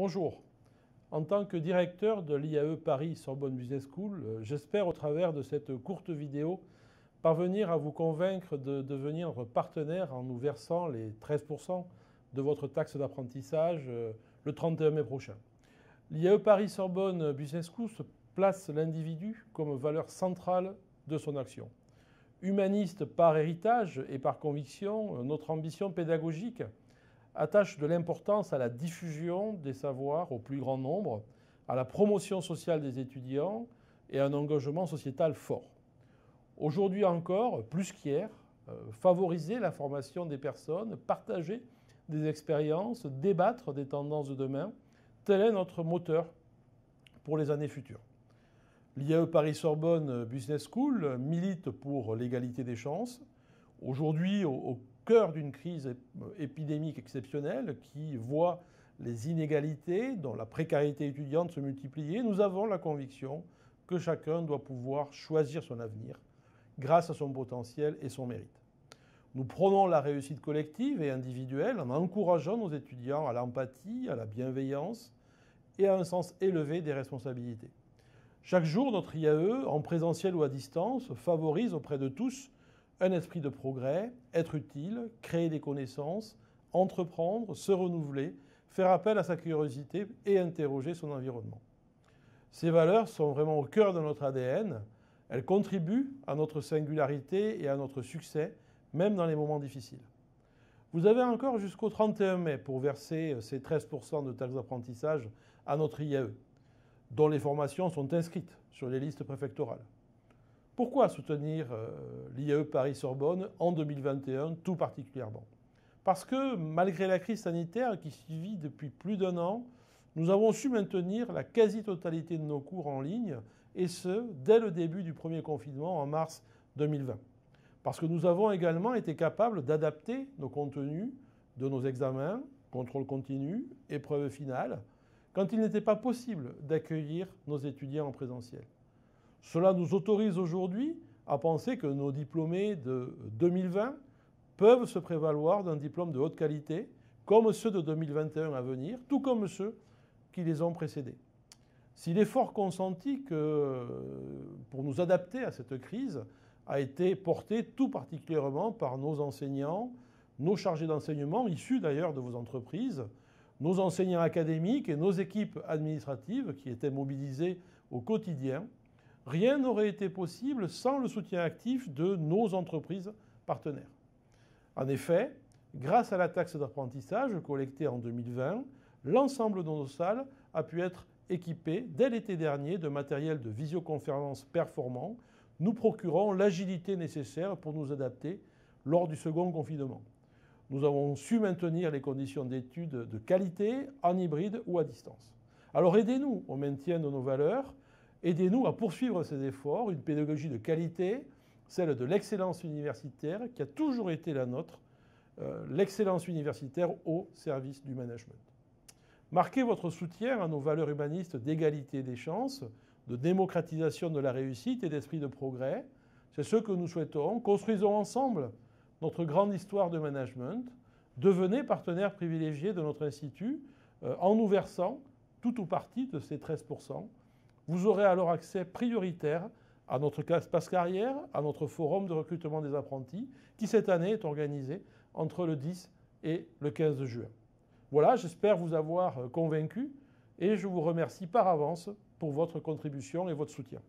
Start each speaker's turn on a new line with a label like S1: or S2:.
S1: Bonjour. En tant que directeur de l'IAE Paris Sorbonne Business School, j'espère au travers de cette courte vidéo parvenir à vous convaincre de devenir notre partenaire en nous versant les 13% de votre taxe d'apprentissage le 31 mai prochain. L'IAE Paris Sorbonne Business School place l'individu comme valeur centrale de son action. Humaniste par héritage et par conviction, notre ambition pédagogique attache de l'importance à la diffusion des savoirs au plus grand nombre, à la promotion sociale des étudiants et à un engagement sociétal fort. Aujourd'hui encore, plus qu'hier, favoriser la formation des personnes, partager des expériences, débattre des tendances de demain, tel est notre moteur pour les années futures. L'IAE Paris-Sorbonne Business School milite pour l'égalité des chances. Aujourd'hui, au cœur d'une crise épidémique exceptionnelle qui voit les inégalités, dont la précarité étudiante se multiplier, nous avons la conviction que chacun doit pouvoir choisir son avenir grâce à son potentiel et son mérite. Nous prônons la réussite collective et individuelle en encourageant nos étudiants à l'empathie, à la bienveillance et à un sens élevé des responsabilités. Chaque jour, notre IAE, en présentiel ou à distance, favorise auprès de tous un esprit de progrès, être utile, créer des connaissances, entreprendre, se renouveler, faire appel à sa curiosité et interroger son environnement. Ces valeurs sont vraiment au cœur de notre ADN. Elles contribuent à notre singularité et à notre succès, même dans les moments difficiles. Vous avez encore jusqu'au 31 mai pour verser ces 13% de taxes d'apprentissage à notre IAE, dont les formations sont inscrites sur les listes préfectorales. Pourquoi soutenir l'IAE Paris-Sorbonne en 2021 tout particulièrement? Parce que malgré la crise sanitaire qui suivit depuis plus d'un an, nous avons su maintenir la quasi-totalité de nos cours en ligne, et ce, dès le début du premier confinement en mars 2020. Parce que nous avons également été capables d'adapter nos contenus de nos examens, contrôle continu, épreuves finales, quand il n'était pas possible d'accueillir nos étudiants en présentiel. Cela nous autorise aujourd'hui à penser que nos diplômés de 2020 peuvent se prévaloir d'un diplôme de haute qualité, comme ceux de 2021 à venir, tout comme ceux qui les ont précédés. Si l'effort consenti pour nous adapter à cette crise a été porté tout particulièrement par nos enseignants, nos chargés d'enseignement, issus d'ailleurs de vos entreprises, nos enseignants académiques et nos équipes administratives qui étaient mobilisées au quotidien, rien n'aurait été possible sans le soutien actif de nos entreprises partenaires. En effet, grâce à la taxe d'apprentissage collectée en 2020, l'ensemble de nos salles a pu être équipé dès l'été dernier de matériel de visioconférence performant, nous procurant l'agilité nécessaire pour nous adapter lors du second confinement. Nous avons su maintenir les conditions d'études de qualité en hybride ou à distance. Alors aidez-nous au maintien de nos valeurs, aidez-nous à poursuivre ces efforts, une pédagogie de qualité, celle de l'excellence universitaire qui a toujours été la nôtre, l'excellence universitaire au service du management. Marquez votre soutien à nos valeurs humanistes d'égalité des chances, de démocratisation de la réussite et d'esprit de progrès. C'est ce que nous souhaitons. Construisons ensemble notre grande histoire de management. Devenez partenaire privilégié de notre institut en nous versant tout ou partie de ces 13%. Vous aurez alors accès prioritaire à notre espace carrière, à notre forum de recrutement des apprentis qui cette année est organisé entre le 10 et le 15 juin. Voilà, j'espère vous avoir convaincu et je vous remercie par avance pour votre contribution et votre soutien.